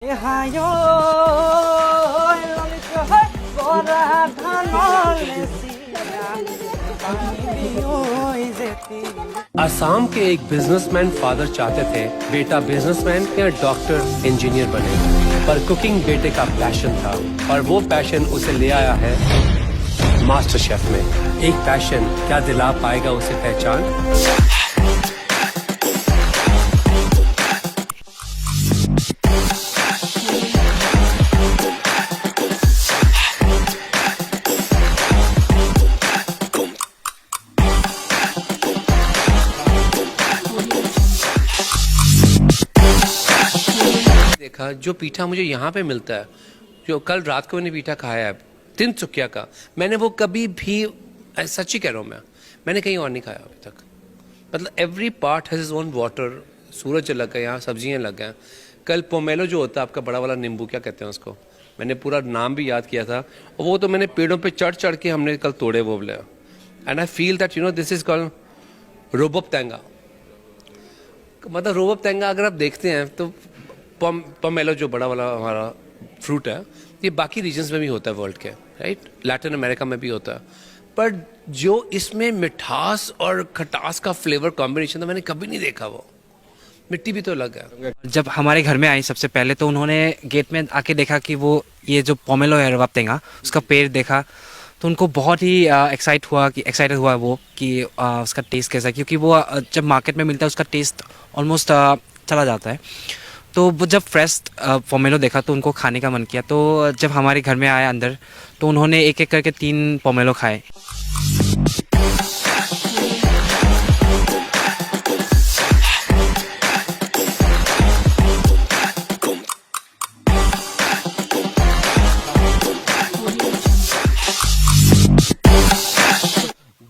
असम के एक businessman father चाहते थे बेटा बिजनेसमैन या डॉक्टर इंजीनियर बने, पर कुकिंग बेटे का पैशन था और वो पैशन उसे ले आया है मास्टर शेफ में। एक पैशन क्या दिला पाएगा उसे पहचान? देखा जो पीठा मुझे यहाँ पे मिलता है, जो कल रात को मैंने पीठा खाया है तिनसुकिया का, मैंने वो कभी भी, सच्ची कह रहा हूँ मैंने कहीं और नहीं खाया अभी तक। मतलब every part has is own water. सूरज लग गया, यहाँ सब्जियाँ लग गए। कल पोमेलो जो होता है आपका बड़ा वाला नींबू, क्या कहते हैं उसको, मैंने पूरा नाम भी याद किया था, और वो तो मैंने पेड़ों पे चढ़ चढ़ के हमने कल तोड़े वो बोले। And I feel that you know this is called रोबोप तेंगा। मतलब रोबोप तेंगा अगर आप देखते हैं तो पोमेलो जो बड़ा वाला हमारा फ्रूट है, ये बाकी रीजन्स में भी होता है वर्ल्ड के, राइट, लैटिन अमेरिका में भी होता है, पर जो इसमें मिठास और खटास का फ्लेवर कॉम्बिनेशन था मैंने कभी नहीं देखा। वो मिट्टी भी तो अलग है। जब हमारे घर में आई सबसे पहले तो उन्होंने गेट में आके देखा कि वो ये जो पोमेलो है रोबोप तेंगा, उसका पेड़ देखा तो उनको बहुत ही एक्साइटेड हुआ वो कि उसका टेस्ट कैसा है, क्योंकि वो जब मार्केट में मिलता है उसका टेस्ट ऑलमोस्ट चला जाता है। तो वो जब फ्रेश पोमेलो देखा तो उनको खाने का मन किया। तो जब हमारे घर में आया अंदर तो उन्होंने एक एक करके 3 पोमेलो खाए।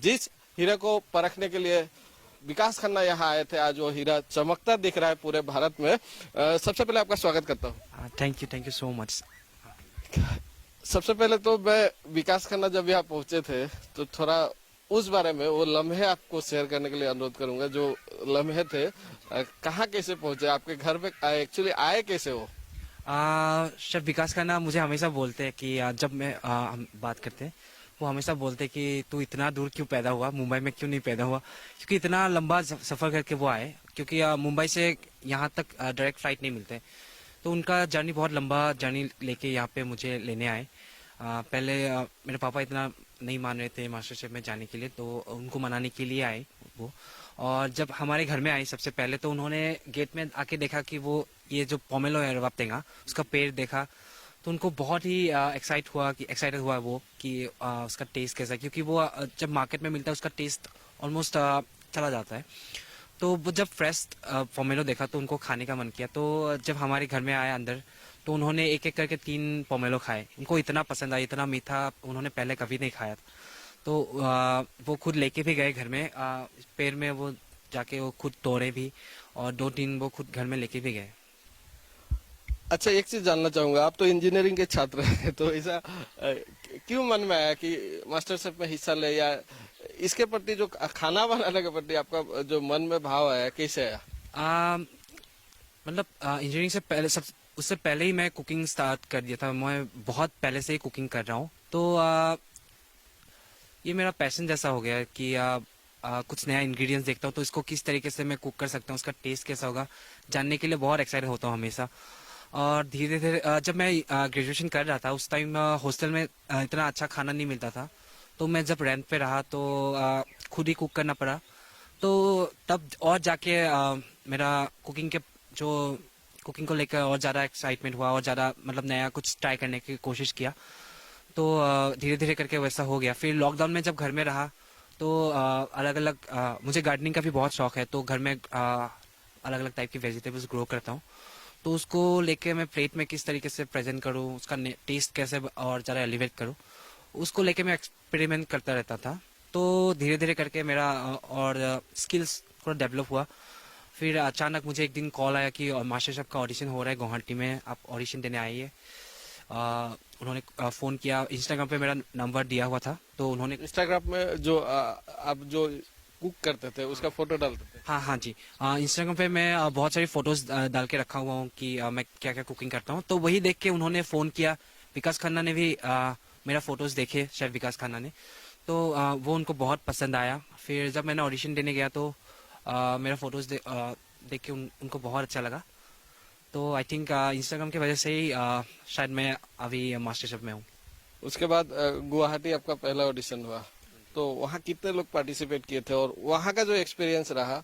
जिस हीरे को परखने के लिए विकास खन्ना यहाँ आए थे, आज वो हीरा चमकता दिख रहा है पूरे भारत में। सबसे पहले आपका स्वागत करता हूँ। Thank you so much. सबसे पहले तो मैं विकास खन्ना जब यहाँ पहुंचे थे तो थोड़ा उस बारे में वो लम्हे आपको शेयर करने के लिए अनुरोध करूंगा। जो लम्हे थे, कहाँ कैसे पहुंचे, आपके घर में एक्चुअली आए कैसे वो? शेफ विकास खन्ना मुझे हमेशा बोलते हैं कि जब मैं हम बात करते हैं, वो हमेशा बोलते कि तू इतना दूर क्यों पैदा हुआ, मुंबई में क्यों नहीं पैदा हुआ, क्योंकि इतना लंबा सफ़र करके वो आए, क्योंकि मुंबई से यहाँ तक डायरेक्ट फ्लाइट नहीं मिलते। तो उनका जर्नी बहुत लंबा जर्नी लेके यहाँ पे मुझे लेने आए। पहले मेरे पापा इतना नहीं मान रहे थे मास्टर शेफ में जाने के लिए, तो उनको मनाने के लिए आए वो। और जब हमारे घर में आई सबसे पहले तो उन्होंने गेट में आके देखा कि वो ये जो पोमेलो है रोबोप तेंगा, उसका पेड़ देखा तो उनको बहुत ही एक्साइटेड हुआ वो कि उसका टेस्ट कैसा है, क्योंकि वो जब मार्केट में मिलता है उसका टेस्ट ऑलमोस्ट चला जाता है। तो वो जब फ्रेश पोमेलो देखा तो उनको खाने का मन किया। तो जब हमारे घर में आया अंदर तो उन्होंने एक एक करके 3 पोमेलो खाए। उनको इतना पसंद आया, इतना मीठा उन्होंने पहले कभी नहीं खाया था। तो वो खुद लेके भी गए घर में, पेड़ में वो जाके वो खुद तोड़े भी, और 2-3 वो खुद घर में लेके भी गए। अच्छा, एक चीज जानना चाहूंगा, आप तो इंजीनियरिंग के छात्र हैं, तो ऐसा क्यों मन में आया कि मास्टर शेफ में हिस्सा ले, या इसके प्रति जो खाना बनाने के प्रति आपका जो मन में भाव आया, कैसे आया? मतलब इंजीनियरिंग से पहले उससे पहले ही मैं कुकिंग स्टार्ट कर दिया था। मैं बहुत पहले से ही कुकिंग कर रहा हूँ। तो ये मेरा पैशन जैसा हो गया है कि कुछ नया इंग्रेडिएंट्स देखता हूँ तो इसको किस तरीके से मैं कुक कर सकता हूँ, उसका टेस्ट कैसा होगा, जानने के लिए बहुत एक्साइटेड होता हूँ हमेशा। और धीरे धीरे जब मैं ग्रेजुएशन कर रहा था उस टाइम हॉस्टल में इतना अच्छा खाना नहीं मिलता था। तो मैं जब रेंट पे रहा तो खुद ही कुक करना पड़ा। तो तब और जाके मेरा कुकिंग को लेकर और ज़्यादा एक्साइटमेंट हुआ, और ज़्यादा मतलब नया कुछ ट्राई करने की कोशिश किया। तो धीरे धीरे करके वैसा हो गया। फिर लॉकडाउन में जब घर में रहा तो अलग अलग मुझे गार्डनिंग का भी बहुत शौक है, तो घर में अलग अलग टाइप की वेजिटेबल्स ग्रो करता हूँ। तो उसको लेके मैं प्लेट में किस तरीके से प्रेजेंट करूँ, उसका टेस्ट कैसे और ज़्यादा एलिवेट करूँ, उसको लेके मैं एक्सपेरिमेंट करता रहता था। तो धीरे धीरे करके मेरा और स्किल्स थोड़ा डेवलप हुआ। फिर अचानक मुझे एक दिन कॉल आया कि मास्टर शेफ का ऑडिशन हो रहा है गुवाहाटी में, आप ऑडिशन देने आइए। उन्होंने फ़ोन किया, इंस्टाग्राम पे मेरा नंबर दिया हुआ था, तो उन्होंने इंस्टाग्राम में जो आप जो कुक करते थे उसका फोटो डालते थे। हाँ हाँ जी, इंस्टाग्राम पे मैं बहुत सारी फोटोज डाल के रखा हुआ हूँ कि मैं क्या क्या कुकिंग करता हूँ। तो वही देख के उन्होंने फ़ोन किया, विकास खन्ना ने भी मेरा फोटोज देखे, शेफ विकास खन्ना ने। तो वो उनको बहुत पसंद आया। फिर जब मैंने ऑडिशन देने गया तो मेरा फोटोज देख के उनको बहुत अच्छा लगा। तो आई थिंक इंस्टाग्राम की वजह से ही शायद मैं अभी मास्टर शेफ में हूँ। उसके बाद गुवाहाटी आपका पहला ऑडिशन हुआ, तो वहाँ कितने लोग पार्टिसिपेट किए थे और वहाँ का जो एक्सपीरियंस रहा?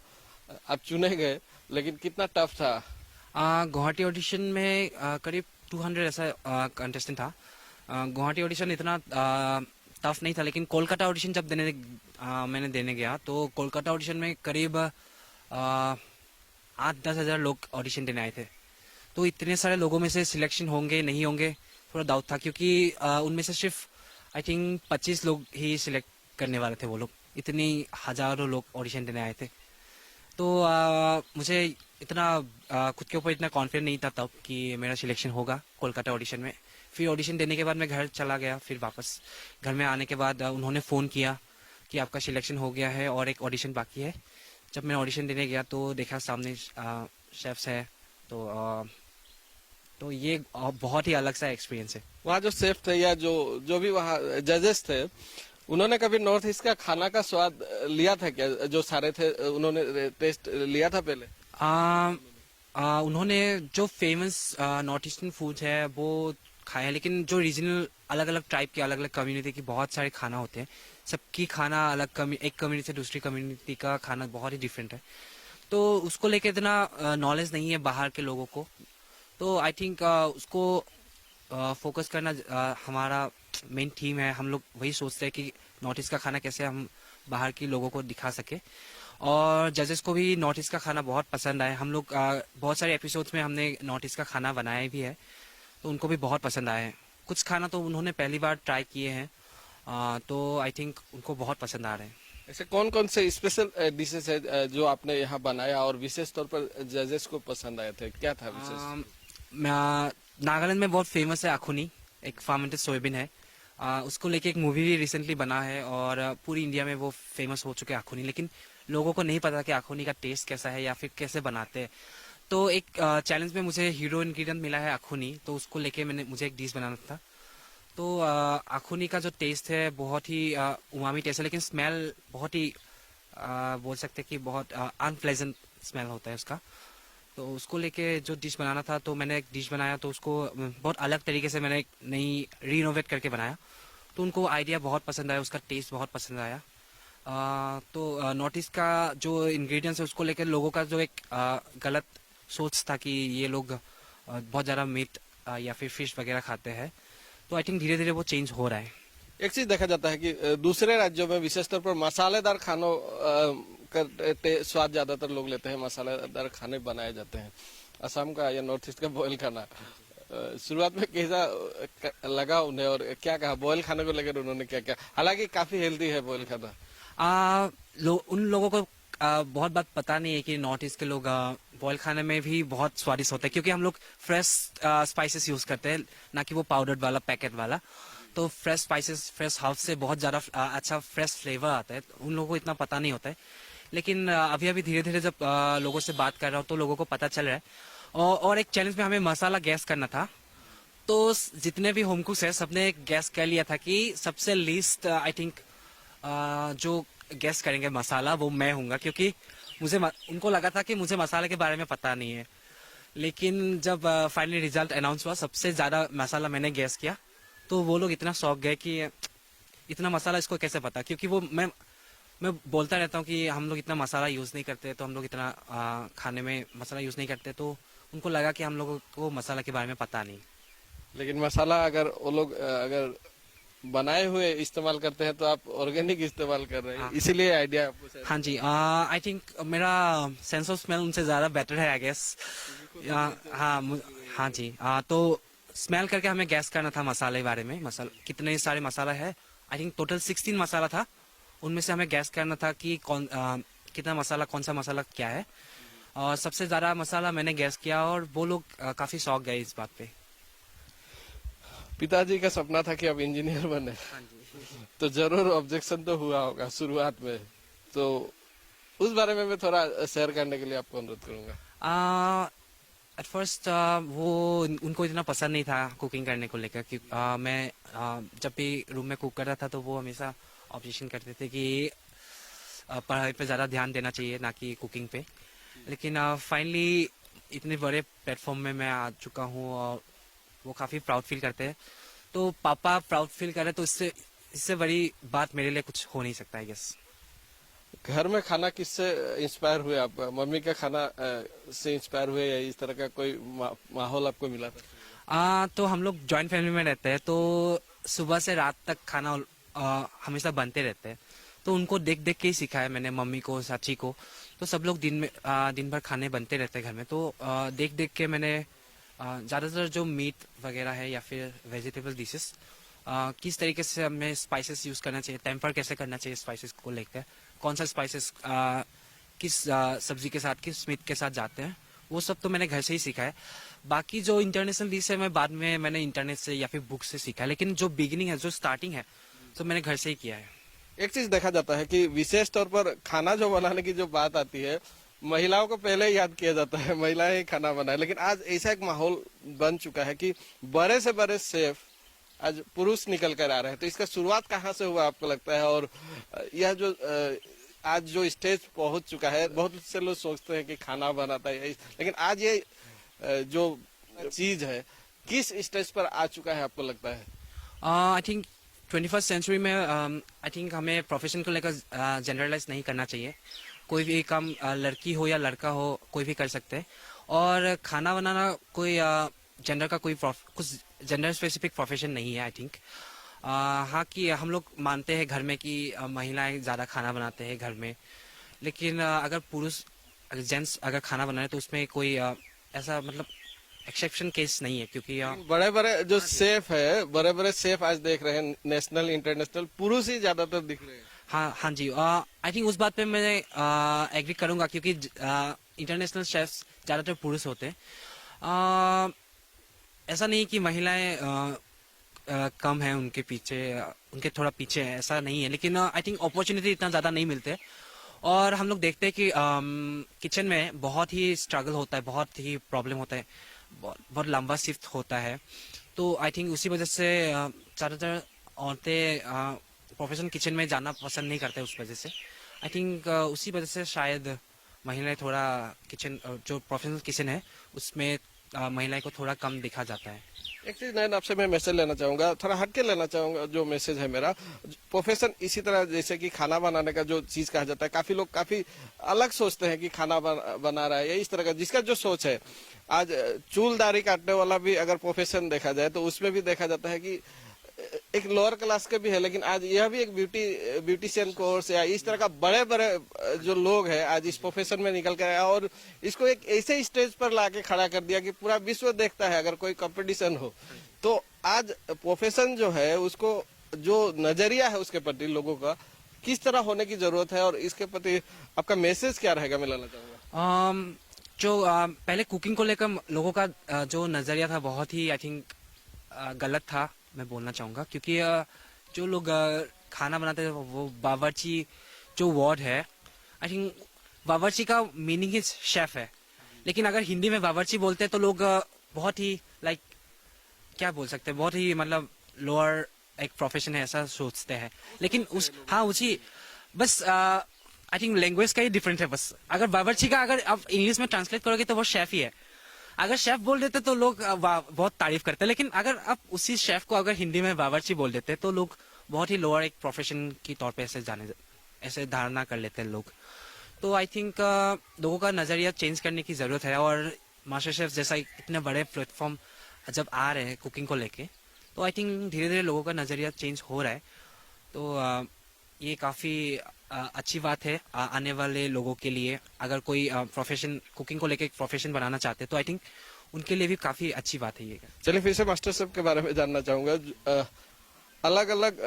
आप चुने गए लेकिन कितना टफ था? गुवाहाटी ऑडिशन में करीब 200 ऐसा कंटेस्टेंट था। गुवाहाटी ऑडिशन इतना टफ नहीं था, लेकिन कोलकाता ऑडिशन जब मैंने देने गया तो कोलकाता ऑडिशन में करीब 8-10 हज़ार लोग ऑडिशन देने आए थे। तो इतने सारे लोगों में से सिलेक्शन होंगे नहीं होंगे थोड़ा डाउट था, क्योंकि उनमें से सिर्फ आई थिंक 25 लोग ही सिलेक्ट करने वाले थे। वो लोग इतनी हजारों लोग ऑडिशन देने आए थे। तो मुझे इतना खुद के ऊपर इतना कॉन्फिडेंट नहीं था तब कि मेरा सिलेक्शन होगा कोलकाता ऑडिशन में। फिर ऑडिशन देने के बाद मैं घर चला गया। फिर वापस घर में आने के बाद उन्होंने फ़ोन किया कि आपका सिलेक्शन हो गया है और एक ऑडिशन बाकी है। जब मैं ऑडिशन देने गया तो देखा सामने शेफ्स है। तो ये बहुत ही अलग सा एक्सपीरियंस है। वहाँ जो शेफ थे या जो जो भी वहाँ जजेस थे, उन्होंने कभी नॉर्थ ईस्ट का खाना का स्वाद लिया था क्या? जो सारे थे उन्होंने टेस्ट लिया था पहले? उन्होंने जो फेमस नॉर्थ ईस्टर्न फूड है वो खाया है, लेकिन जो रीजनल अलग अलग टाइप के अलग अलग कम्युनिटी की बहुत सारे खाना होते हैं, सबकी खाना अलग एक कम्युनिटी से दूसरी कम्युनिटी का खाना बहुत ही डिफरेंट है। तो उसको लेके इतना नॉलेज नहीं है बाहर के लोगों को। तो आई थिंक उसको फोकस करना हमारा मेन थीम है। हम लोग वही सोचते हैं कि नॉर्थ ईस्ट का खाना कैसे हम बाहर के लोगों को दिखा सके। और जजेस को भी नॉर्थ ईस्ट का खाना बहुत पसंद आया। हम लोग बहुत सारे एपिसोड्स में हमने नॉर्थ ईस्ट का खाना बनाया भी है, तो उनको भी बहुत पसंद आया है। कुछ खाना तो उन्होंने पहली बार ट्राई किए हैं, तो आई थिंक उनको बहुत पसंद आ रहे हैं। ऐसे कौन कौन से स्पेशल डिशेस है जो आपने यहाँ बनाया और विशेष तौर पर जजेस को पसंद आए थे? क्या था विशेष? नागालैंड में बहुत फेमस है अखुनी, एक फर्मेंटेड सोयाबीन है। उसको लेके एक मूवी भी रिसेंटली बना है और पूरी इंडिया में वो फेमस हो चुके हैं अखुनी। लेकिन लोगों को नहीं पता कि अखुनी का टेस्ट कैसा है या फिर कैसे बनाते हैं। तो एक चैलेंज में मुझे हीरो इंग्रेडिएंट मिला है अखुनी, तो उसको लेके मुझे एक डिश बनाना था। तो अखुनी का जो टेस्ट है बहुत ही उमामी टेस्ट है, लेकिन स्मेल बहुत ही बोल सकते हैं कि बहुत अनप्लेजेंट स्मेल होता है उसका। तो उसको लेके जो डिश बनाना था, तो मैंने एक डिश बनाया। तो उसको बहुत अलग तरीके से मैंने एक नई रीनोवेट करके बनाया। तो उनको आइडिया बहुत पसंद आया, उसका टेस्ट बहुत पसंद आया। तो नॉर्थ ईस्ट का जो इंग्रेडिएंट्स है उसको लेकर लोगों का जो एक गलत सोच था कि ये लोग बहुत ज़्यादा मीट या फिर फिश वगैरह खाते हैं, तो आई थिंक धीरे धीरे वो चेंज हो रहा है। एक चीज देखा जाता है कि दूसरे राज्यों में विशेषतौर पर मसालेदार खानों का स्वाद ज्यादातर लोग लेते हैं, मसालेदार खाने बनाए जाते हैं। असम का या नॉर्थ ईस्ट का बॉयल खाना, शुरुआत में कैसा लगा उन्हें और क्या कहा बॉयल खाने को लेकर उन्होंने? क्या क्या, हालांकि काफी हेल्दी है बॉयल खाना। उन लोगों को बहुत बात पता नहीं है कि नॉर्थ ईस्ट के लोग बॉयल खाने में भी बहुत स्वादिष्ट होता है, क्योंकि हम लोग फ्रेश स्पाइसेस यूज करते हैं, ना कि वो पाउडर्ड वाला पैकेट वाला। तो फ्रेश स्पाइसेस फ्रेश हाउस से बहुत ज़्यादा अच्छा फ्रेश फ्लेवर आता है। उन लोगों को इतना पता नहीं होता है, लेकिन अभी अभी धीरे धीरे जब लोगों से बात कर रहा हूँ तो लोगों को पता चल रहा है। और एक चैलेंज में हमें मसाला गैस करना था। तो जितने भी होम कुक्स है सबने गैस कर लिया था कि सबसे लीस्ट आई थिंक जो गैस करेंगे मसाला वो मैं हूँगा, क्योंकि उनको लगा था कि मुझे मसाले के बारे में पता नहीं है। लेकिन जब फाइनली रिजल्ट अनाउंस हुआ, सबसे ज़्यादा मसाला मैंने गैस किया। तो वो लोग इतना शौक गए कि इतना मसाला इसको कैसे पता, क्योंकि वो मैं बोलता रहता हूँ कि हम लोग इतना मसाला यूज़ नहीं करते, तो हम लोग इतना खाने में मसाला यूज़ नहीं करते। तो उनको लगा कि हम लोगों को मसाला के बारे में पता नहीं। लेकिन मसाला अगर वो लोग अगर बनाए हुए इस्तेमाल करते हैं तो आप ऑर्गेनिक इस्तेमाल कर रहे हैं, हाँ। इसीलिए आइडिया आपको शायद। हाँ जी, आई थिंक मेरा सेंस ऑफ स्मेल उनसे ज़्यादा बेटर है आई गेस। हाँ जी, तो स्मेल करके हमें गैस करना था मसाले के बारे में। मसाला कितने सारे मसाला है, आई थिंक टोटल 16 मसाला था। उनमें से हमें गैस करना था कि कितना मसाला, कौन सा मसाला क्या है। और सबसे ज़्यादा मसाला मैंने गैस किया और वो लोग काफ़ी शौक गए इस बात पे। पिताजी का सपना था कि आप इंजीनियर बने, तो जरूर ऑब्जेक्शन तो हुआ होगा शुरुआत में। तो उस बारे में मैं थोड़ा शेयर करने के लिए आपको अनुरोध करूंगा। एट फर्स्ट वो उनको इतना पसंद नहीं था कुकिंग करने को लेकर कि मैं जब भी रूम में कुक कर रहा था तो वो हमेशा ऑब्जेक्शन करते थे कि पढ़ाई पे ज़्यादा ध्यान देना चाहिए ना कि कुकिंग पे। लेकिन फाइनली इतने बड़े प्लेटफॉर्म में मैं आ चुका हूँ और वो काफ़ी प्राउड फील करते हैं। तो पापा प्राउड फील कर रहे तो इससे बड़ी बात मेरे लिए कुछ हो नहीं सकता, आई गेस। घर में खाना किससे इंस्पायर हुए आप? मम्मी का खाना से इंस्पायर हुए या इस तरह का कोई माहौल आपको मिला था? तो हम लोग जॉइंट फैमिली में रहते हैं, तो सुबह से रात तक खाना हमेशा बनते रहते हैं। तो उनको देख देख के ही सीखा है मैंने, मम्मी को, चाची को। तो सब लोग दिन भर खाने बनते रहते हैं घर में, तो देख देख के मैंने ज़्यादातर जो मीट वगैरह है या फिर वेजिटेबल डिशेस किस तरीके से हमें स्पाइसेस यूज़ करना चाहिए, टेम्पर कैसे करना चाहिए स्पाइसेस को लेकर, कौन सा स्पाइसेस किस सब्जी के साथ, किस मीट के साथ जाते हैं, वो सब तो मैंने घर से ही सीखा है। बाकी जो इंटरनेशनल डिश है मैं बाद में मैंने इंटरनेट से या फिर बुक से सीखा है, लेकिन जो बिगिनिंग है, जो स्टार्टिंग है, तो मैंने घर से ही किया है। एक चीज देखा जाता है कि विशेष तौर पर खाना जो बनाने की जो बात आती है, महिलाओं को पहले याद किया जाता है, महिलाएं ही खाना बनाए। लेकिन आज ऐसा एक माहौल बन चुका है कि बड़े से बड़े शेफ आज पुरुष निकल कर आ रहे हैं। तो इसका शुरुआत कहाँ से हुआ आपको लगता है? और यह जो आज जो स्टेज पहुंच चुका है, बहुत से लोग सोचते हैं कि खाना बनाता है, लेकिन आज ये जो चीज है किस स्टेज पर आ चुका है आपको लगता है? आई थिंक 21st सेंचुरी में आई थिंक हमें प्रोफेशन को लेकर जनरलाइज नहीं करना चाहिए। कोई भी काम लड़की हो या लड़का हो, कोई भी कर सकते हैं। और खाना बनाना कोई जेंडर का कुछ जेंडर स्पेसिफिक प्रोफेशन नहीं है, आई थिंक। हाँ कि हम लोग मानते हैं घर में कि महिलाएं ज़्यादा खाना बनाते हैं घर में, लेकिन अगर पुरुष, अगर जेंट्स अगर खाना बनाए तो उसमें कोई ऐसा मतलब एक्सेप्शन केस नहीं है, क्योंकि बड़े बड़े जो शेफ है, बड़े बड़े शेफ आज देख रहे हैं नेशनल इंटरनेशनल, पुरुष ही ज्यादातर दिख रहे हैं। हाँ जी, आई थिंक उस बात पे मैं एग्री करूंगा, क्योंकि इंटरनेशनल शेफ्स ज़्यादातर पुरुष होते हैं। ऐसा नहीं कि महिलाएं कम है उनके पीछे, उनके थोड़ा पीछे है, ऐसा नहीं है। लेकिन आई थिंक अपॉर्चुनिटी इतना ज़्यादा नहीं मिलते। और हम लोग देखते हैं कि किचन में बहुत ही स्ट्रगल होता है, बहुत ही प्रॉब्लम होता है, बहुत लंबा शिफ्ट होता है। तो आई थिंक उसी वजह से ज़्यादातर औरतें प्रोफेशनल किचन में जाना पसंद नहीं करते। उस वजह से आई थिंक उसी वजह से शायद महिलाएं थोड़ा किचन, जो प्रोफेशनल किचन है उसमें महिलाएं को थोड़ा कम देखा जाता है। एक चीज नयन आपसे मैं मैसेज लेना चाहूंगा, थोड़ा हटके लेना चाहूंगा। जो मैसेज है मेरा, प्रोफेशन इसी तरह जैसे कि खाना बनाने का जो चीज कहा जाता है, काफी लोग काफी अलग सोचते हैं कि खाना बना रहा है, या इस तरह का जिसका जो सोच है। आज चूल दाढ़ी काटने वाला भी अगर प्रोफेशन देखा जाए तो उसमें भी देखा जाता है कि एक लोअर क्लास के भी है, लेकिन आज यह भी एक ब्यूटिशियन कोर्स या इस तरह का बड़े बड़े जो लोग हैं आज इस प्रोफेशन में निकल कर आया और इसको एक ऐसे स्टेज पर लाके खड़ा कर दिया कि पूरा विश्व देखता है। अगर कोई कंपटीशन हो तो आज प्रोफेशन जो है उसको, जो नजरिया है उसके प्रति लोगों का किस तरह होने की जरूरत है, और इसके प्रति आपका मैसेज क्या रहेगा, मैं लाना चाहूंगा। जो पहले कुकिंग को लेकर लोगों का जो नजरिया था बहुत ही आई थिंक गलत था, मैं बोलना चाहूँगा। क्योंकि जो लोग खाना बनाते हैं वो बावर्ची जो वर्ड है, आई थिंक बावर्ची का मीनिंग ही शेफ है। लेकिन अगर हिंदी में बावर्ची बोलते हैं तो लोग बहुत ही लाइक क्या बोल सकते हैं, बहुत ही मतलब लोअर एक प्रोफेशन है ऐसा सोचते हैं। लेकिन उसी बस आई थिंक लैंग्वेज का ही डिफरेंस है बस। अगर बावर्ची का अगर आप इंग्लिश में ट्रांसलेट करोगे तो वो शेफ ही है। अगर शेफ बोल देते तो लोग बहुत तारीफ करते हैं, लेकिन अगर आप उसी शेफ को अगर हिंदी में बावर्ची बोल देते तो लोग बहुत ही लोअर एक प्रोफेशन की तौर पे ऐसे धारणा कर लेते हैं लोग। तो आई थिंक लोगों का नजरिया चेंज करने की जरूरत है। और मास्टर शेफ जैसा इतने बड़े प्लेटफॉर्म जब आ रहे हैं कुकिंग को लेके, तो आई थिंक धीरे धीरे लोगों का नजरिया चेंज हो रहा है। तो ये काफी अच्छी बात है आने वाले लोगों के लिए। अगर कोई प्रोफेशन कुकिंग को लेके एक प्रोफेशन बनाना चाहते हैं तो आई थिंक उनके लिए भी काफी अच्छी बात है ये। चलिए फिर से मास्टर शेफ के बारे में जानना चाहूंगा। अलग अलग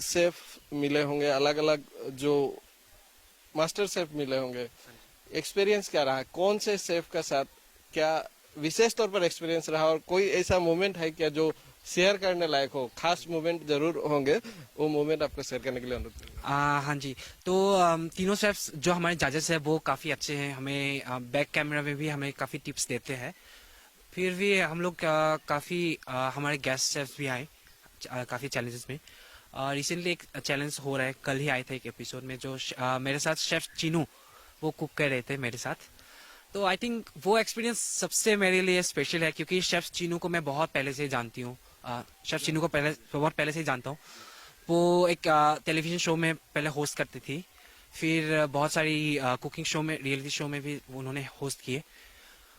शेफ मिले होंगे, अलग अलग जो मास्टर शेफ मिले होंगे, एक्सपीरियंस क्या रहा? कौन से शेफ के साथ क्या विशेष तौर पर एक्सपीरियंस रहा, और कोई ऐसा मोमेंट है क्या जो शेयर करने लायक हो, खास मोमेंट जरूर होंगे, वो मोमेंट आपको शेयर करने के लिए अनुरोध करूंगा। हाँ जी। तो तीनों शेफ्स जो हमारे जजेस हैं वो काफ़ी अच्छे हैं, हमें बैक कैमरा में भी हमें काफ़ी टिप्स देते हैं। फिर भी हम लोग काफ़ी हमारे गेस्ट शेफ्स भी आए काफ़ी चैलेंजेस में। रिसेंटली एक चैलेंज हो रहा है, कल ही आए थे एक एपिसोड में, जो मेरे साथ शेफ चीनू वो कुक कर रहे थे मेरे साथ। तो आई थिंक वो एक्सपीरियंस सबसे मेरे लिए स्पेशल है, क्योंकि शेफ चीनू को मैं बहुत पहले से जानती हूँ। शेफ चीनू को बहुत पहले से ही जानता हूँ। वो एक टेलीविजन शो में पहले होस्ट करती थी, फिर बहुत सारी कुकिंग शो में, रियलिटी शो में भी उन्होंने होस्ट किए।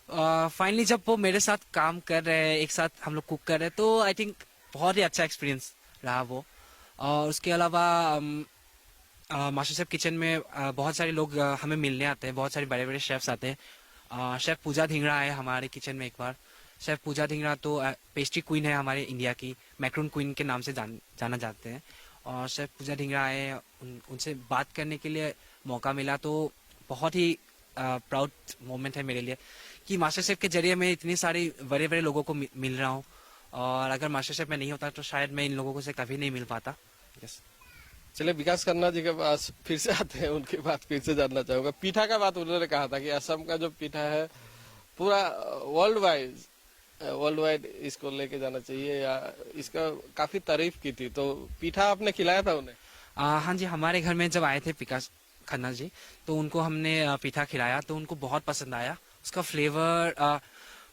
फाइनली जब वो मेरे साथ काम कर रहे हैं, एक साथ हम लोग कुक कर रहे हैं, तो आई थिंक बहुत ही अच्छा एक्सपीरियंस रहा वो। और उसके अलावा मास्टर शेफ किचन में बहुत सारे लोग हमें मिलने आते हैं, बहुत सारे बड़े बड़े शेफ्स आते हैं। शेफ पूजा धिंगड़ा है हमारे किचन में एक बार। शेफ पूजा धिंगड़ा तो पेस्ट्री क्वीन है हमारे इंडिया की, मैक्रोन क्वीन के नाम से जाना जाते हैं। और शेफ पूजा धिंगड़ा आए, उनसे बात करने के लिए मौका मिला, तो बहुत ही प्राउड मोमेंट है मेरे लिए कि मास्टर शेफ के जरिए मैं इतनी सारी बड़े बड़े लोगों को मिल रहा हूँ। और अगर मास्टर शेफ में नहीं होता तो शायद मैं इन लोगों से कभी नहीं मिल पाता। यस। चलिए, विकास खन्ना जी के पास फिर से आते हैं, उनकी बात फिर से जानना चाहूंगा। पीठा का बात उन्होंने कहा था कि असम का जो पीठा है पूरा वर्ल्ड वाइड इसको लेके जाना चाहिए, या इसका काफी तारीफ की थी, तो पीठा आपने खिलाया था उन्हें? हाँ जी, हमारे घर में जब आए थे विकास खन्ना जी, तो उनको हमने पीठा खिलाया, तो उनको बहुत पसंद आया। उसका फ्लेवर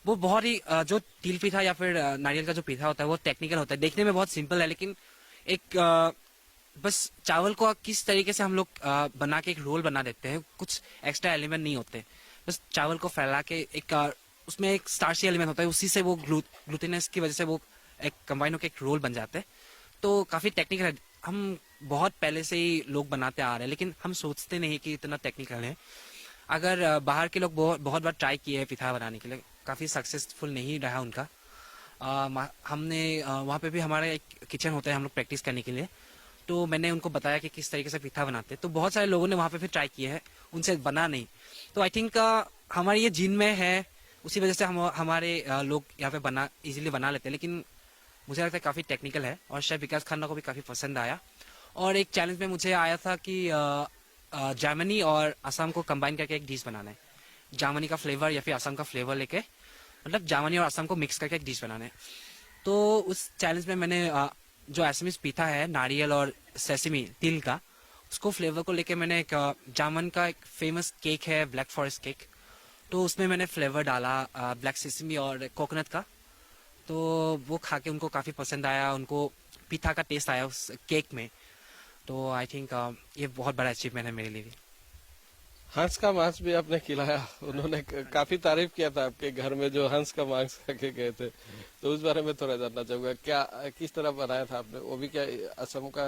वो बहुत ही जो तिल पीठा या फिर नारियल का जो पीठा होता है वो टेक्निकल होता है, देखने में बहुत सिंपल है, लेकिन एक बस चावल को किस तरीके से हम लोग बना के एक रोल बना देते हैं, कुछ एक्स्ट्रा एलिमेंट नहीं होते, बस चावल को फैला के एक उसमें एक स्टार्ची एलिमेंट होता है, उसी से वो ग्लूटिनस की वजह से वो एक कंबाइन होकर एक रोल बन जाते हैं। तो काफी टेक्निकल है, हम बहुत पहले से ही लोग बनाते आ रहे हैं, लेकिन हम सोचते नहीं कि इतना टेक्निकल है। अगर बाहर के लोग बहुत बार ट्राई किए हैं पीठा बनाने के लिए, काफी सक्सेसफुल नहीं रहा उनका। हमने वहाँ पे भी हमारा एक किचन होता है हम लोग प्रैक्टिस करने के लिए, तो मैंने उनको बताया कि किस तरीके से पीठा बनाते हैं, तो बहुत सारे लोगों ने वहाँ पे फिर ट्राई किए हैं, उनसे बना नहीं। तो आई थिंक हमारे ये जीन में है, उसी वजह से हमारे लोग यहाँ पे इजीली बना लेते हैं, लेकिन मुझे लगता है काफ़ी टेक्निकल है। और शेफ विकास खन्ना को भी काफ़ी पसंद आया। और एक चैलेंज में मुझे आया था कि जार्मनी और असम को कंबाइन करके एक डिश बनाना है, जार्मनी का फ्लेवर या फिर असम का फ्लेवर लेके, मतलब जार्मनी और असम को मिक्स करके एक डिश बनाना है। तो उस चैलेंज में मैंने जो एसएमएस पीठा है नारियल और सेसमी तिल का, उसको फ्लेवर को लेके मैंने एक जामन का एक फेमस केक है ब्लैक फॉरेस्ट केक, तो उसमें मैंने फ्लेवर डाला ब्लैक सेसमी और कोकोनट का। तो वो खा के उनको काफ़ी पसंद आया, उनको पीठा का टेस्ट आया उस केक में। तो आई थिंक ये बहुत बड़ा अचीवमेंट है मेरे लिए भी। हंस का मांस भी आपने खिलाया, उन्होंने काफी तारीफ किया था आपके घर में जो हंस का मांस खा के गए थे, तो उस बारे में थोड़ा जानना चाहूंगा, क्या किस तरह बनाया था आपने, वो भी क्या असम का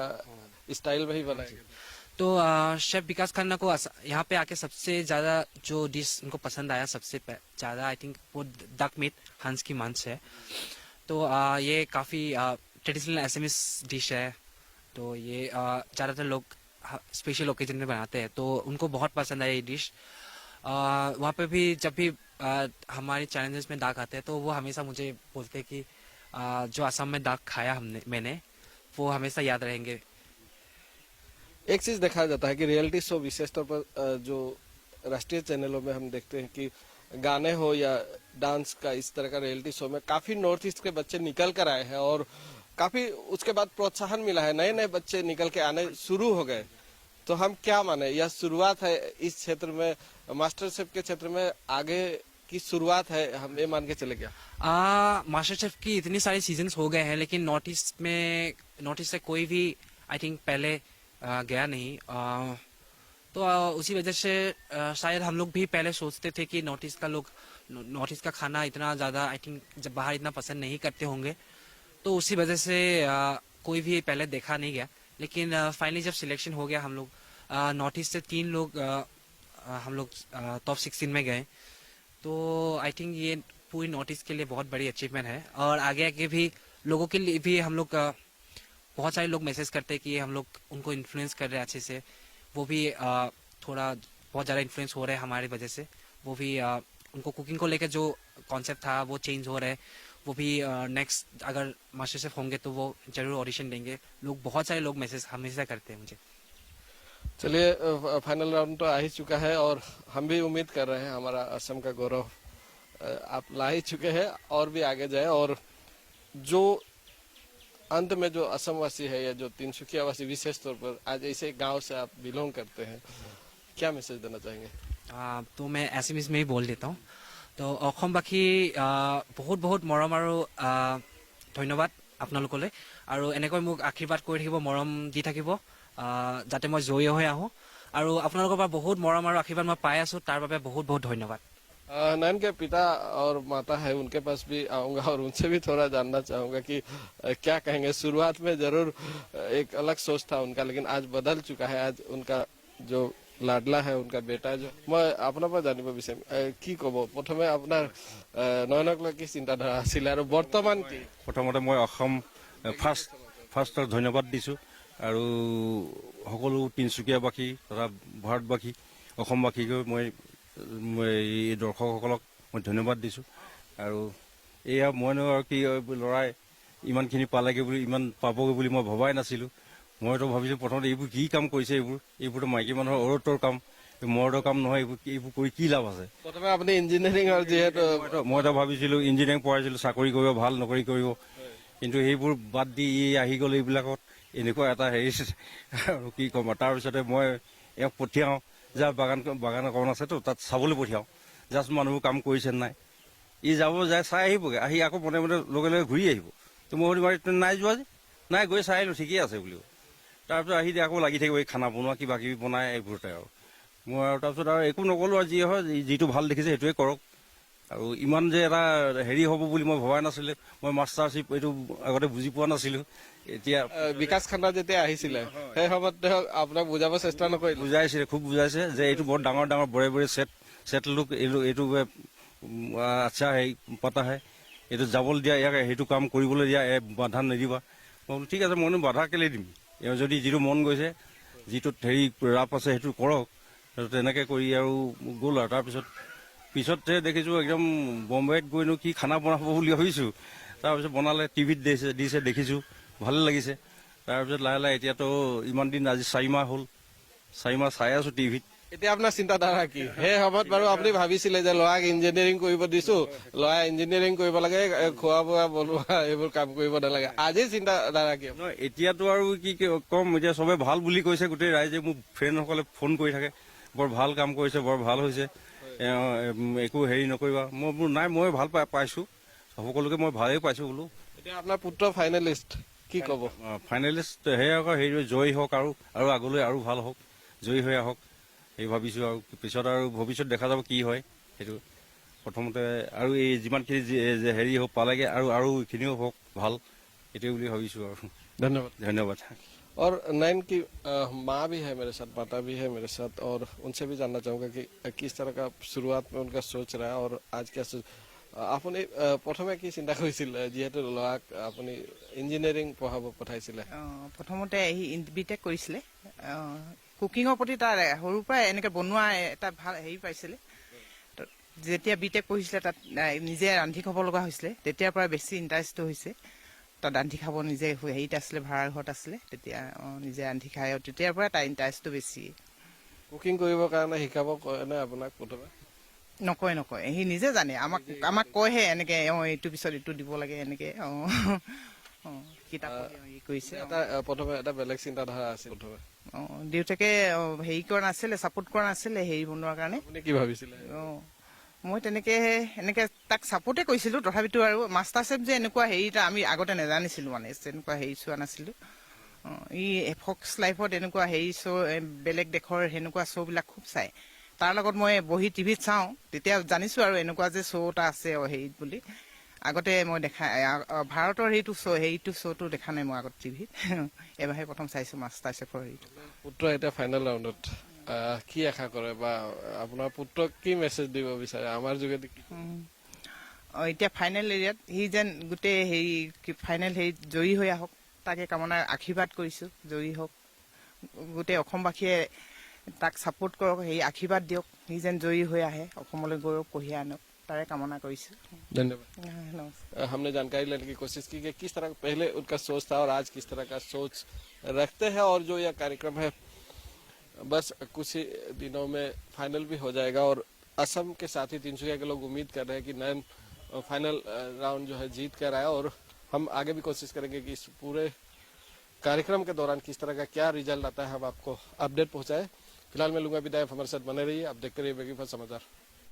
स्टाइल में ही बनाया गया था? तो शेफ विकास खन्ना को यहाँ पे आके सबसे ज़्यादा जो डिश उनको पसंद आया सबसे ज़्यादा, आई थिंक वो डक मीट, हंस की मांस है। तो ये काफ़ी ट्रेडिशनल एसएमएस डिश है, तो ये ज़्यादातर लोग स्पेशल ओकेजन में बनाते हैं, तो उनको बहुत पसंद है ये डिश। वहाँ पे भी जब भी हमारे चैलेंजेस में दाग आते हैं, तो वो हमेशा मुझे बोलते हैं कि जो असम में दाग खाया मैंने वो हमेशा याद रहेंगे। एक चीज देखा जाता है कि रियलिटी शो विशेष तौर पर जो राष्ट्रीय चैनलों में हम देखते हैं कि गाने हो या डांस का, इस तरह का रियलिटी शो में काफी नॉर्थ ईस्ट के बच्चे निकल कर आए हैं, और काफी उसके बाद प्रोत्साहन मिला है, नए नए बच्चे निकल के आने शुरू हो गए। तो हम क्या माने, यह शुरुआत है इस क्षेत्र में, मास्टर शेफ के क्षेत्र में आगे की शुरुआत है, हम ये मान के चले क्या? मास्टर शेफ की इतनी सारी सीजन्स हो गए हैं, लेकिन नॉर्थ ईस्ट से कोई भी आई थिंक पहले गया नहीं। तो उसी वजह से शायद हम लोग भी पहले सोचते थे कि नॉर्थ ईस्ट का खाना इतना ज़्यादा आई थिंक जब बाहर इतना पसंद नहीं करते होंगे, तो उसी वजह से कोई भी पहले देखा नहीं गया। लेकिन फाइनली जब सिलेक्शन हो गया, हम लोग नॉर्थ ईस्ट से 3 लोग हम लोग टॉप 16 में गए, तो आई थिंक ये पूरी नॉर्थ ईस्ट के लिए बहुत बड़ी अचीवमेंट है। और आगे आगे भी लोगों के लिए भी हम लोग बहुत सारे लोग मैसेज करते हैं कि हम लोग उनको इन्फ्लुएंस कर रहे हैं अच्छे से, वो भी थोड़ा बहुत ज़्यादा इन्फ्लुएंस हो रहे हैं हमारी वजह से, वो भी उनको कुकिंग को लेकर जो कॉन्सेप्ट था वो चेंज हो रहा है, वो भी नेक्स्ट अगर मास्टर शेफ होंगे तो वो जरूर ऑडिशन देंगे। लोग बहुत सारे लोग मैसेज हमेशा करते हैं मुझे। चलिए फाइनल राउंड तो आ ही चुका है और हम भी उम्मीद कर रहे हैं हमारा असम का गौरव आप ला ही चुके हैं और भी आगे जाए। और जो अंत में जो असम वासी है या जो तिनसुकिया वासी विशेष तौर पर आज ऐसे गांव से आप बिलोंग करते हैं, क्या मैसेज देना चाहेंगे? तो मैं एसएमएस में ही बोल देता हूँ। তো অসমবাসী বহুত বহুত মৰম আৰু ধন্যবাদ আপোনালোকলৈ, আৰু এনেকৈ মোক আশীৰ্বাদ কৰি থাকিব, মৰম দি থাকিব, যাতে মই জয়ী হৈ আহোঁ। আৰু আপোনালোকৰ পৰা বহুত মৰম আৰু আশীৰ্বাদ মই পাই আছোঁ, তাৰ বাবে বহুত বহুত ধন্যবাদ। नयन के पिता और माता है, उनके पास भी आऊंगा और उनसे भी थोड़ा जानना चाहूंगा कि क्या कहेंगे। शुरुआत में जरूर एक अलग सोच था उनका, लेकिन आज बदल चुका है। आज उनका जो लाडला है उनका बेटा जो मैं अपना पर जानिब विषय কি কব প্ৰথমে আপোনাৰ নয়নক লৈ কি চিন্তাধাৰা আছিল আৰু বৰ্তমান কি? প্ৰথমতে মই অসম ফাৰ্ষ্টত ধন্যবাদ দিছোঁ আৰু সকলো তিনিচুকীয়াবাসী তথা ভাৰতবাসী অসমবাসীকৈ মই এই দৰ্শকসকলক মই ধন্যবাদ দিছোঁ। আৰু এয়া মইনো আৰু কি ল'ৰাই ইমানখিনি পালেগৈ বুলি, ইমান পাবগৈ বুলি মই ভবাই নাছিলোঁ। মইতো ভাবিছোঁ প্ৰথমতে এইবোৰ কি কাম কৰিছে, এইবোৰতো মাইকী মানুহৰ অৰতৰ কাম, মৰ্দৰ কাম নহয়। এইবোৰ কৰি কি লাভ আছে? প্ৰথমে আপুনি ইঞ্জিনিয়াৰিঙৰ যিহেতু মইতো ভাবিছিলোঁ ইঞ্জিনিয়াৰিং পঢ়াইছিলোঁ, চাকৰি কৰিব, ভাল নকৰি কৰিব, কিন্তু সেইবোৰ বাদ দি আহি গ'ল এইবিলাকত। এনেকুৱা এটা হেৰি আৰু কি ক'ম। তাৰপিছতে মই এওঁক পঠিয়াওঁ, যাৰ বাগান অকণ আছেতো তাত চাবলৈ পঠিয়াওঁ, জাষ্ট মানুহবোৰ কাম কৰিছে নাই। যাব যায়, চাই আহিবগৈ, আহি আকৌ মনে মনে লগে লগে ঘূৰি আহিব। তো মই সুধিম নাই যোৱা যে, নাই গৈ চাই আহিলোঁ, ঠিকেই আছে বুলিব। তাৰপিছত আহি আকৌ লাগি থাকিব এই খানা বনোৱা, কিবা কিবি বনাই এইবোৰতে। আৰু মই আৰু তাৰপিছত আৰু একো নক'লোঁ, আৰু যি হয় যিটো ভাল দেখিছে সেইটোৱে কৰক। আৰু ইমান যে এটা হেৰি হ'ব বুলি মই ভবাই নাছিলোঁ। মই মাষ্টাৰশ্বিপ এইটো আগতে বুজি পোৱা নাছিলোঁ। এতিয়া বিকাশ খান্না যেতিয়া আহিছিলে সেই সময়ত তেওঁ আপোনাক বুজাব চেষ্টা নকৰিলে? বুজাইছিলে, খুব বুজাইছে যে এইটো বৰ ডাঙৰ ডাঙৰ বৰে বৰে ছেট লুক, এইটো আচ্ছা হেৰি পতা হয়, এইটো যাবলৈ দিয়া, ইয়াক সেইটো কাম কৰিবলৈ দিয়া, বাধা নিদিবা। মই বোলো ঠিক আছে, মইনো বাধা কেলৈ দিম? এওঁ যদি যিটো মন গৈছে, যিটোত হেৰি ৰাপ আছে সেইটো কৰক। তেনেকৈ কৰি আৰু গ'ল। আৰু পিছতহে দেখিছোঁ একদম বম্বেত গৈনো কি খানা বনাব বুলি ভাবিছোঁ। তাৰপিছত বনালে, টিভিত দিছে দেখিছোঁ, ভালে লাগিছে। তাৰপিছত লাহে লাহে এতিয়াতো ইমান দিন আজি 4 মাহ হ'ল, 4 মাহ চাই আছোঁ টিভিত। এতিয়া আপোনাৰ চিন্তাধাৰা কি? সেই সময়ত বাৰু আপুনি ভাবিছিলে যে ল'ৰাক ইঞ্জিনিয়াৰিং কৰিব দিছো, ল'ৰা ইঞ্জিনিয়াৰিং কৰিব লাগে, খোৱা বোৱা বনোৱা এইবোৰ কাম কৰিব নালাগে, আজি চিন্তাধাৰা কি? নহয় এতিয়াতো আৰু কি ক'ম, এতিয়া চবে ভাল বুলি কৈছে, গোটেই ৰাইজে মোক ফ্ৰেণ্ডসকলে ফোন কৰি থাকে, বৰ ভাল কাম কৰিছে, বৰ ভাল হৈছে, একো হেৰি নকৰিবা। মই বোলো নাই, মই ভাল পাইছোঁ, সকলোকে মই ভালেই পাইছোঁ বোলো। এতিয়া আপোনাৰ পুত্ৰ ফাইনেলিষ্ট, কি ক'ব? ফাইনেলিষ্ট সেয়া আকৌ হেৰি জয়ী হওক, আৰু আগলৈ আৰু ভাল হওক, জয়ী হৈ আহক সেই ভাবিছোঁ। আৰু পিছত আৰু ভৱিষ্যত দেখা যাব কি হয় সেইটো। প্ৰথমতে আৰু এই যিমানখিনি হেৰি হওক পালেগৈ, আৰু এইখিনিও হওক ভাল, এইটোৱে বুলি ভাবিছোঁ। আৰু ধন্যবাদ। और नैन की माँ भी है मेरे साथ, माता भी है मेरे साथ, और उनसे भी जानना चाहूंगा कि किस तरह का शुरुआत में उनका सोच रहा है और आज क्या सोच। আপুনি প্ৰথমে কি চিন্তা কৰিছিল যিহেতু ল'ৰাক আপুনি ইঞ্জিনিয়াৰিং পঢ়াব পঠাইছিলে? প্ৰথমতে বিটেক কৰিছিলে, কুকিঙৰ প্ৰতি তাৰ সৰুৰ পৰাই এনেকে বনোৱা এটা ভাল হেৰি পাইছিলে। যেতিয়া বিটেক পঢ়িছিলে তাত নিজে ৰান্ধি খাব লগা হৈছিলে, তেতিয়াৰ পৰা বেছি ইণ্টাৰেষ্টটো হৈছে। তাত ৰান্ধি খাব, নিজে হেৰিত আছিলে, ভাড়াৰ ঘৰত আছিলে, তেতিয়া নিজে ৰান্ধি খাই, তেতিয়াৰ পৰা তাৰ ইণ্টাৰেষ্টটো বেছি। কুকিং কৰিবৰ কাৰণে শিকাব কয় নে আপোনাক? প্ৰথমে নকয়, সি নিজে জানে। আমাক কয়হে এনেকে, এইটো পিছত এইটো দিব লাগে, এনেকে কিতাপ কৰিছে। প্ৰথমে এটা বেলেগ চিন্তাধাৰা আছিল প্ৰথমে? দেউতাকে হেৰি কৰা নাছিলে, ছাপোৰ্ট কৰা নাছিলে হেৰি বনোৱাৰ কাৰণে। আপুনি কি ভাবিছিলে? মই এনেকে তাক ছাপোৰ্টে কৰিছিলো। তথাপিতো আৰু মাষ্টাৰ চেফ যে এনেকুৱা হেৰি এটা আমি আগতে নেজানিছিলো, মানে তেনেকুৱা হেৰি চোৱা নাছিলো। ই ফক্স লাইফত এনেকুৱা হেৰি শ্ব', বেলেগ দেশৰ সেনেকুৱা শ্ব'বিলাক খুব চাই। তাৰ লগত মই বহি টিভিত চাওঁ, তেতিয়া জানিছো আৰু এনেকুৱা যে শ্ব' এটা আছে হেৰিত বুলি। আগতে মই ভাৰতৰ সেইটো শ্ব'টো দেখা নাই মই আগত টিভিত। এবাৰহে প্ৰথম চাইছো মাষ্টাৰ চেফৰ হেৰিটো। পুত্ৰ এতিয়া ফাইনেল ৰাউণ্ডত কি আশা কৰে, বা আপোনাৰ পুত্ৰক কি মেছেজ দিব বিচাৰে আমাৰ যোগেদি? এতিয়া ফাইনেল এৰিয়াত সি যেন গোটেই হেৰি ফাইনেল হেৰিত জয়ী হৈ আহক, তাকে কামনা আশীৰ্বাদ কৰিছো। জয়ী হওক, গোটেই অসমবাসীয়ে তাক ছাপোৰ্ট কৰক, হেৰি আশীৰ্বাদ দিয়ক, সি যেন জয়ী হৈ আহে, অসমলৈ গৌৰৱ কঢ়িয়াই আনক, তাৰে কামনা কৰিছোঁ। धन्यवाद। নমস্কাৰ। हमने जानकारी लेने की कोशिश की कि किस तरह पहले उनका सोच था और आज किस तरह का सोच रखते हैं, और जो यह कार्यक्रम है बस कुछ ही दिनों में फाइनल भी हो जाएगा। और असम के साथ ही तिनसुकिया के लोग उम्मीद कर रहे हैं कि नयन फाइनल राउंड जो है जीत कर आया, और हम आगे भी कोशिश करेंगे कि इस पूरे कार्यक्रम के दौरान किस तरह का क्या रिजल्ट आता है हम आपको अपडेट पहुंचाए। फिलहाल मैं लूंगा विदाई, हमारे साथ बने रहिए, आप देखते रहिए वेगी फर्स्ट समाचार।